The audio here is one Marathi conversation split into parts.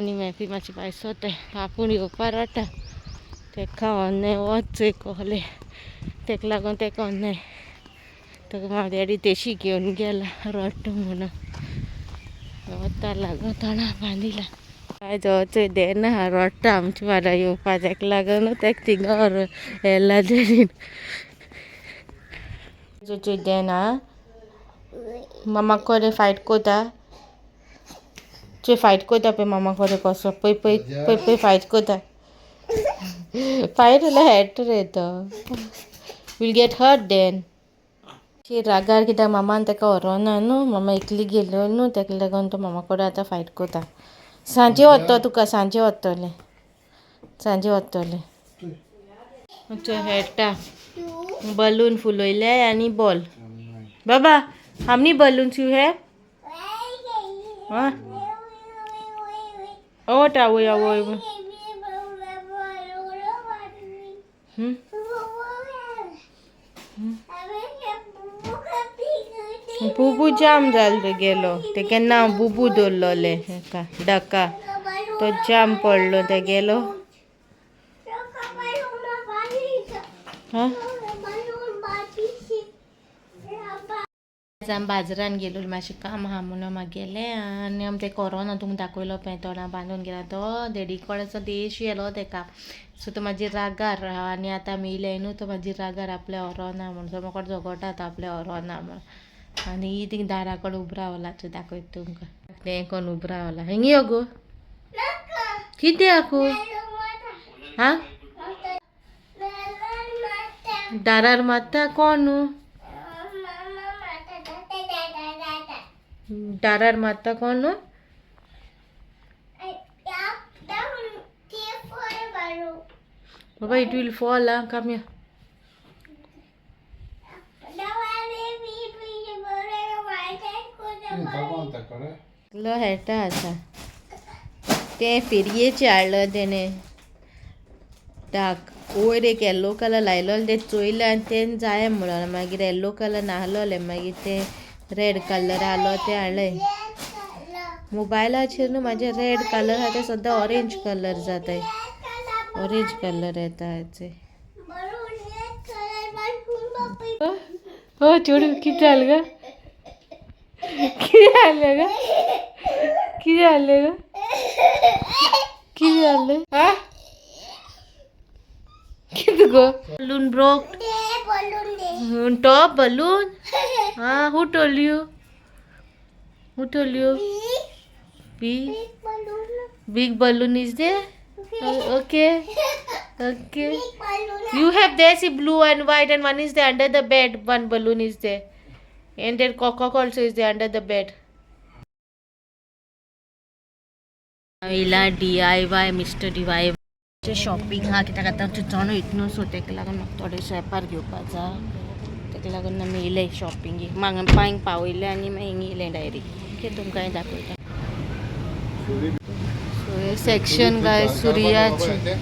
आनी मेथी मातशी पायसोते आपूण येवपाक रावता तेका व्हरनाय वच कहले तेका लागून तेका व्हरनाय तेका म्हाका डॅडी तेशी घेवन गेला रट म्हणून वता लागून तोंडां बांदिला आयज वचय देना रडटा आमच्या वाड्या येवपा तेका लागून तेका थिंगा व्हेला डॅडीन चोय देना मामा कोडे फायट कोता चोय फायट कोता पळय मामा कोडे कसो पळय पळय पळय पळय फायट कोता फायट जाल्यार हेट रे तो वील गेट हर्ट देन शी रागार कित्याक मामान तेका व्हरोना न्हू मामा एकली गेल्यो न्हू तेका लागून तो मामा कोडे आतां फायट कोता सांजे व्हरतो तुका सांजे व्हरतले चोय हेट्टा बलून फुलोयले आनी बॉल बाबा how many balloons you have? Huh? Oh, what are we? बुबू जाम जाल गेलो ते केन्ना बुबू दवरलोले डका तो जाम पडलो ते गेलो आमी बाजारान गेलो मातशें काम आहा म्हणून म्हाका गेलें आनी आमी ते कोरोना तुमकां दाखयलो पळय तोंडां बांदून गेला तो डॅडी कडेचो देश येलो तेका सो तो म्हाजी रागार आनी आतां आमी येयले न्हू तो म्हाजी रागार आपल्या व्हरोना म्हण तो म्हाका झगडटा आपल्या व्हरोना म्हण आनी ही थिंग दारा कडेन उबो रावला चोय दाखयता तुमकां तें कोण उबो रावला हिंग यो गो कितें आखू हा दारार मारता कोण दारार मारता कोण बाबा it will fall come here लो हेटा आसा ते फेरयेचे हाडलं तेणे डाक वयर एक येल्लो कलर लायलो ते चोयले आनी तें जाय म्हणून मागीर येल्लो कलर नाहलोले मागीर ते रेड कलर आहलो ते हाडले मोबायलाचेर न्हू म्हाजे रेड कलर आहा ते सद्दां ऑरेंज कलर जाताय ऑरेंज कलर येता हेचे हो चोडू कितें जालें ग कितें जालें ग कितें जालें ग कितें जालें हा कितें गो balloon broke top balloon Ah, who told you? Who told you? Big balloon is there? Okay. Okay. You have there see blue and white and one is there under the bed. One balloon is there. And then cock also is there under the bed. DIY Mr. DIY shopping हा कित्याक आतां चिंचोणो इतनो सो तेका लागून म्हाका थोडें एपार घेवपाक जाय तेका लागून आमी येयले शॉपिंगेक पांयक पावयले आनी मागीर हिंग येयलें डायरेक्ट ओके तुमकां दाखयता सो हे सेक्शन गाय सुर्याचे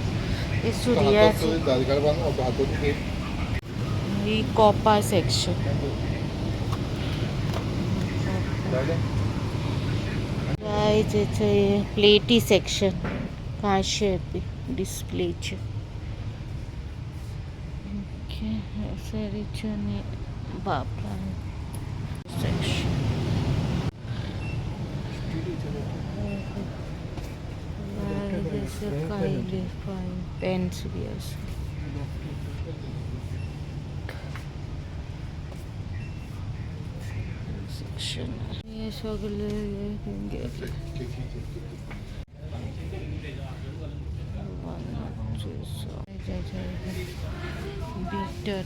ही कॉपा सेक्शन गायचे प्लेटी सेक्शन काशे डिस्प्लेचे ओके सरीचने बापा सेक्शन कायले पेन्स बी आसा सेक्शन हे सगळे bitter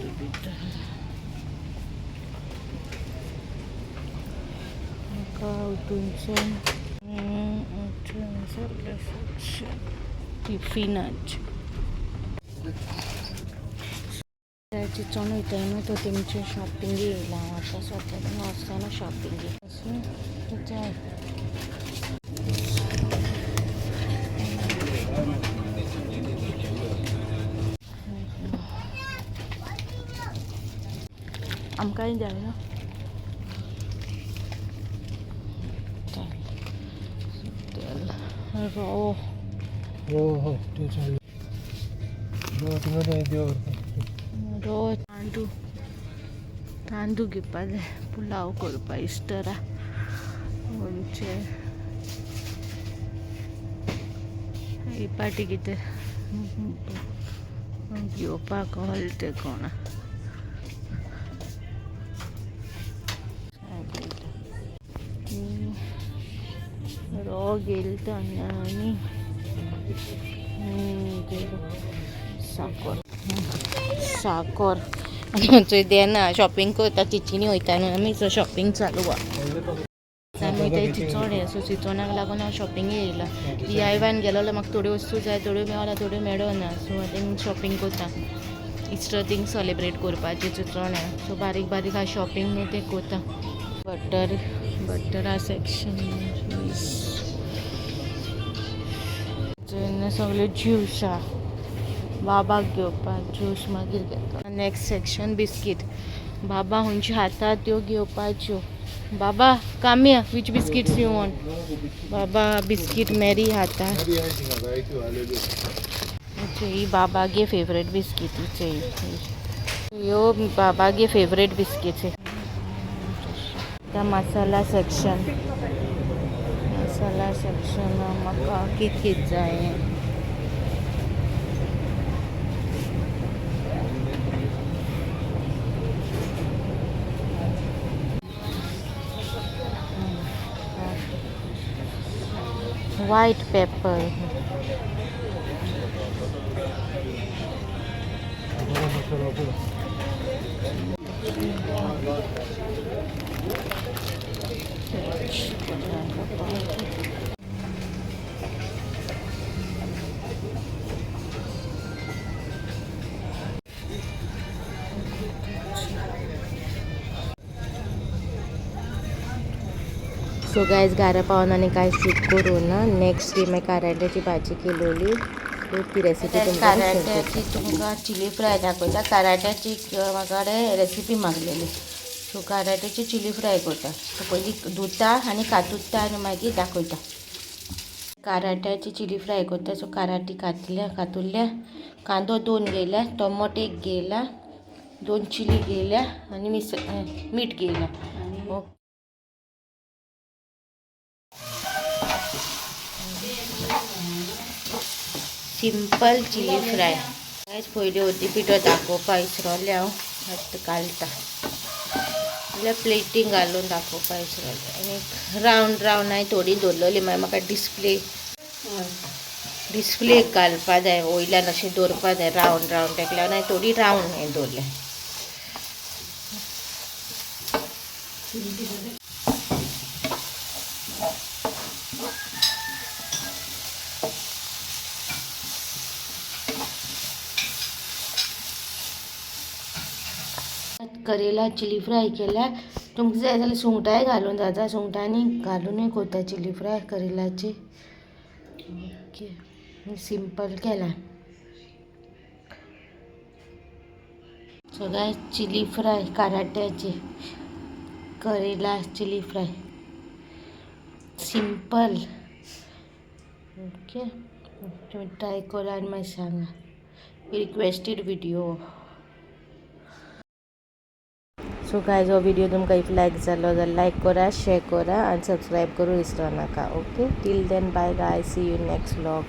टिफिनाच चिचोण वयता न्हू तो तेमचे शॉपिंग येयला आतां सद्याक वचना शॉपिंगेक जाय आमकांय जाय ना रो ते चालेल. रो तांदूळ घेवपा जाय पुलाव करपा इस्टरा म्हणजे ही पाटी कितें घेवपाक हलते कोण रो गेल आनी साकर थंय देना शॉपिंग करता चिंचिनी वयता न्हू आमी सो शॉपिंग चालू आमी ते चिंचोणे सो चिंचोणाक लागून हांव शॉपिंग येयला DIYन गेलो म्हाका थोड्यो वस्तू जाय थोड्यो मेळना थोड्यो मेळना सो हांव शॉपिंग करता इस्टर थिंग सेलिब्रेट करपाचे चिंचोण्या सो बारीक बारीक हांव शॉपिंग न्हू तें करता बटरा सेक्शन सगळे ज्यूस बाबाक घेवपाक ज्यूस मागीर घेता नेक्स्ट सेक्शन बिस्कीट बाबा खंयच्यो खाता त्यो घेवपाच्यो बाबा Kamya which biscuits you want बाबा बिस्कीट मॅरी खाता ही बाबागे फेवरेट बिस्कीट ह्यो बाबागे फेवरेट बिस्कीट मसाला सेक्शन म्हाका कित जाय white pepper सो गायज गारा पावन आनी कांय शूट करूं ना नेक्स्ट डे मागीर काराट्याची भाजी केलेली ती रेसिपी काराट्याची तुमकां चिली फ्राय दाखयता काराट्याची म्हाका रेसिपी मागलेली सो काराट्याची चिली फ्राय करता सो पयलीं धुता आनी कातुत्ता आनी मागीर दाखयता काराट्याची चिली फ्राय करता सो काराटी कातुल्ल्या कांदो 2 घेयला टोमोटो 1 घेयला 2 चिली घेयल्या आनी मीठ घेयला सिंपल चिली फ्राय कांयच पयलीं होती पिठो दाखोवपा इसरोलें हांव आतां घालता जाल्यार प्लेटींग घालून दाखोवपा इसरोलें आनी रावंड हांवें थोडी दवरलेली मागीर म्हाका डिस्प्ले घालपा जाय वयल्यान अशें दवरपा जाय रावंड तेका लागून हांवें थोडी रावंड हें दवरलें करेला चिली फ्राय केल्या तुमकां जाय जाल्यार सुंगटांय घालून जाता सुंगटांनी घालूनय करता चिली फ्राय करेलाची ओके सिंपल केला सो गायस चिली फ्राय काराट्याची करेला चिली फ्राय सिंपल ओके तुम्ही ट्राय करा आनी मागीर सांगा रिक्वेस्टेड व्हिडिओ सो गायज हो व्हिडिओ तुमकां इफ लायक जालो जाल्यार लायक करा शेअर करा आनी सबस्क्रायब करूं विसरू नाका okay till then bye guy see you next vlog